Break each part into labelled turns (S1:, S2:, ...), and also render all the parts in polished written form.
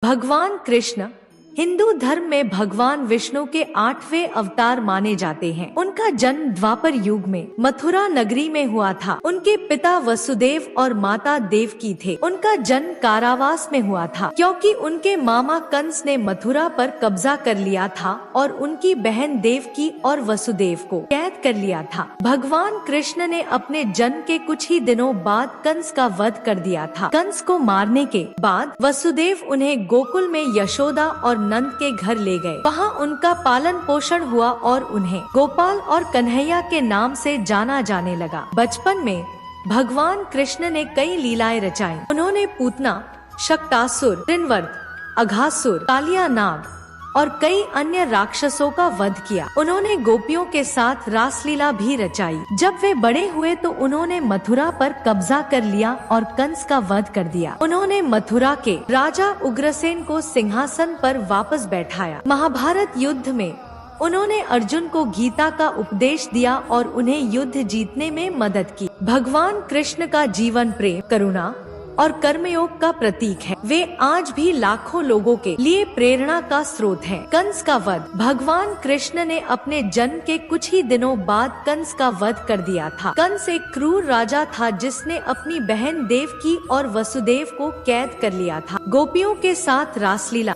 S1: भगवान कृष्ण हिंदू धर्म में भगवान विष्णु के 8वें अवतार माने जाते हैं। उनका जन्म द्वापर युग में मथुरा नगरी में हुआ था। उनके पिता वसुदेव और माता देवकी थे। उनका जन्म कारावास में हुआ था क्योंकि उनके मामा कंस ने मथुरा पर कब्जा कर लिया था और उनकी बहन देवकी और वसुदेव को कैद कर लिया था। भगवान कृष्ण ने अपने जन्म के कुछ ही दिनों बाद कंस का वध कर दिया था। कंस को मारने के बाद वसुदेव उन्हें गोकुल में यशोदा और नंद के घर ले गए। वहाँ उनका पालन पोषण हुआ और उन्हें गोपाल और कन्हैया के नाम से जाना जाने लगा। बचपन में भगवान कृष्ण ने कई लीलाएं रचाई। उन्होंने पूतना, शक्टासुर, त्रिनवर्त, अघासुर, कालिया नाग और कई अन्य राक्षसों का वध किया। उन्होंने गोपियों के साथ रासलीला भी रचाई। जब वे बड़े हुए तो उन्होंने मथुरा पर कब्जा कर लिया और कंस का वध कर दिया। उन्होंने मथुरा के राजा उग्रसेन को सिंहासन पर वापस बैठाया। महाभारत युद्ध में उन्होंने अर्जुन को गीता का उपदेश दिया और उन्हें युद्ध जीतने में मदद की। भगवान कृष्ण का जीवन प्रेम, करुणा और कर्मयोग का प्रतीक है। वे आज भी लाखों लोगों के लिए प्रेरणा का स्रोत हैं। कंस का वध। भगवान कृष्ण ने अपने जन्म के कुछ ही दिनों बाद कंस का वध कर दिया था। कंस एक क्रूर राजा था जिसने अपनी बहन देवकी और वसुदेव को कैद कर लिया था। गोपियों के साथ रासलीला।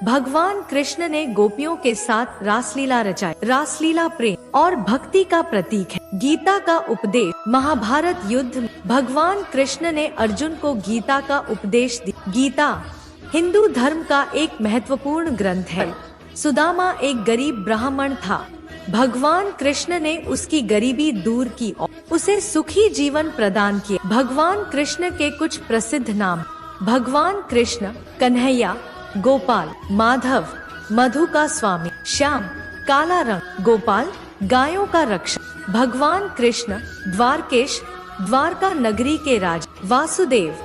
S1: भगवान कृष्ण ने गोपियों के साथ रासलीला रचाई। रासलीला प्रेम और भक्ति का प्रतीक है। गीता का उपदेश। महाभारत युद्ध में भगवान कृष्ण ने अर्जुन को गीता का उपदेश दिया। गीता हिंदू धर्म का एक महत्वपूर्ण ग्रंथ है। सुदामा एक गरीब ब्राह्मण था। भगवान कृष्ण ने उसकी गरीबी दूर की और उसे सुखी जीवन प्रदान किया। भगवान कृष्ण के कुछ प्रसिद्ध नाम: भगवान कृष्ण, कन्हैया, गोपाल, माधव, मधु का स्वामी, श्याम, काला रंग, गोपाल, गायों का रक्षक। भगवान कृष्ण द्वारकेश, द्वारका नगरी के राजा। वासुदेव,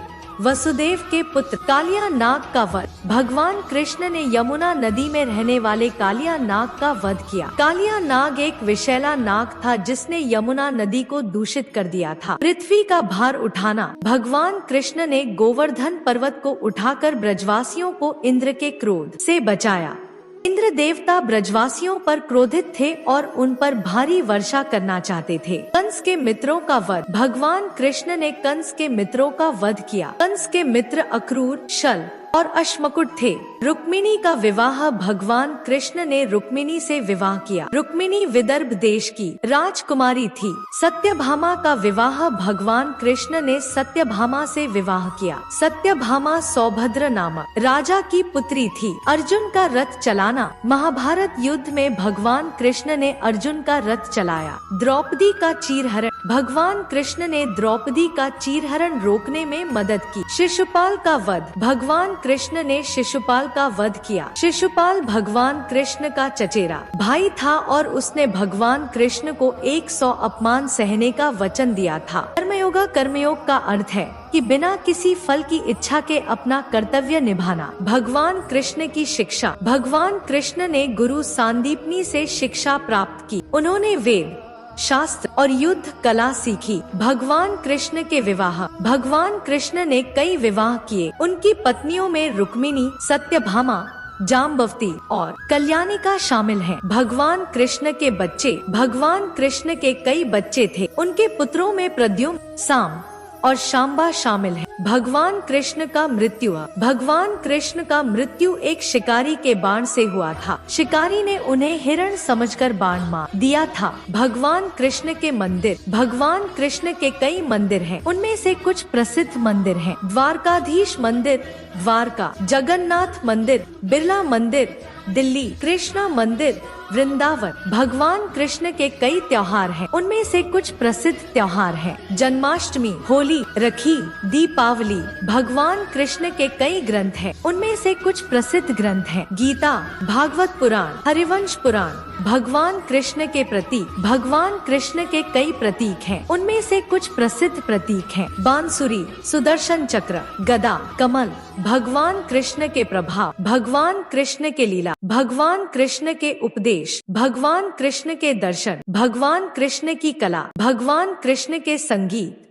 S1: वसुदेव के पुत्र। कालिया नाग का वध। भगवान कृष्ण ने यमुना नदी में रहने वाले कालिया नाग का वध किया। कालिया नाग एक विषैला नाग था जिसने यमुना नदी को दूषित कर दिया था। पृथ्वी का भार उठाना। भगवान कृष्ण ने गोवर्धन पर्वत को उठाकर ब्रजवासियों को इंद्र के क्रोध से बचाया। इंद्र देवता ब्रजवासियों पर क्रोधित थे और उन पर भारी वर्षा करना चाहते थे। कंस के मित्रों का वध। भगवान कृष्ण ने कंस के मित्रों का वध किया। कंस के मित्र अक्रूर, शल और अश्मकुट थे। रुक्मिणी का विवाह। भगवान कृष्ण ने रुक्मिणी से विवाह किया। रुक्मिणी विदर्भ देश की राजकुमारी थी। सत्यभामा का विवाह। भगवान कृष्ण ने सत्यभामा से विवाह किया। सत्यभामा सौभद्र नामक राजा की पुत्री थी। अर्जुन का रथ चलाना। महाभारत युद्ध में भगवान कृष्ण ने अर्जुन का रथ चलाया। द्रौपदी का चीरहरण। भगवान कृष्ण ने द्रौपदी का चीरहरण रोकने में मदद की। शिशुपाल का वध। भगवान कृष्ण ने शिशुपाल का वध किया। शिशुपाल भगवान कृष्ण का चचेरा भाई था और उसने भगवान कृष्ण को 100 अपमान सहने का वचन दिया था। कर्मयोगा। कर्मयोग का अर्थ है कि बिना किसी फल की इच्छा के अपना कर्तव्य निभाना। भगवान कृष्ण की शिक्षा। भगवान कृष्ण ने गुरु सांदीपनी से शिक्षा प्राप्त की। उन्होंने वेद, शास्त्र और युद्ध कला सीखी। भगवान कृष्ण के विवाह। भगवान कृष्ण ने कई विवाह किए। उनकी पत्नियों में रुक्मिणी, सत्यभामा, जाम्बवती और कल्याणिका शामिल हैं। भगवान कृष्ण के बच्चे। भगवान कृष्ण के कई बच्चे थे। उनके पुत्रों में प्रद्युम्न, साम और शांबा शामिल हैं। भगवान कृष्ण का मृत्यु। भगवान कृष्ण का मृत्यु एक शिकारी के बाण से हुआ था। शिकारी ने उन्हें हिरण समझकर बाण मार दिया था। भगवान कृष्ण के मंदिर। भगवान कृष्ण के कई मंदिर हैं। उनमें से कुछ प्रसिद्ध मंदिर हैं: द्वारकाधीश मंदिर, द्वारका, जगन्नाथ मंदिर, बिरला मंदिर, दिल्ली, कृष्णा मंदिर, वृंदावन। भगवान कृष्ण के कई त्योहार हैं। उनमें से कुछ प्रसिद्ध त्योहार हैं: जन्माष्टमी, होली, रखी, दीपावली। भगवान कृष्ण के कई ग्रंथ हैं। उनमें से कुछ प्रसिद्ध ग्रंथ हैं: गीता, भागवत पुराण, हरिवंश पुराण। भगवान कृष्ण के प्रतीक। भगवान कृष्ण के कई प्रतीक हैं। उनमें से कुछ प्रसिद्ध प्रतीक हैं: बांसुरी, सुदर्शन चक्र, गदा, कमल। भगवान कृष्ण के प्रभाव। भगवान कृष्ण के लीला। भगवान कृष्ण के उपदेश। भगवान कृष्ण के दर्शन। भगवान कृष्ण की कला। भगवान कृष्ण के संगीत।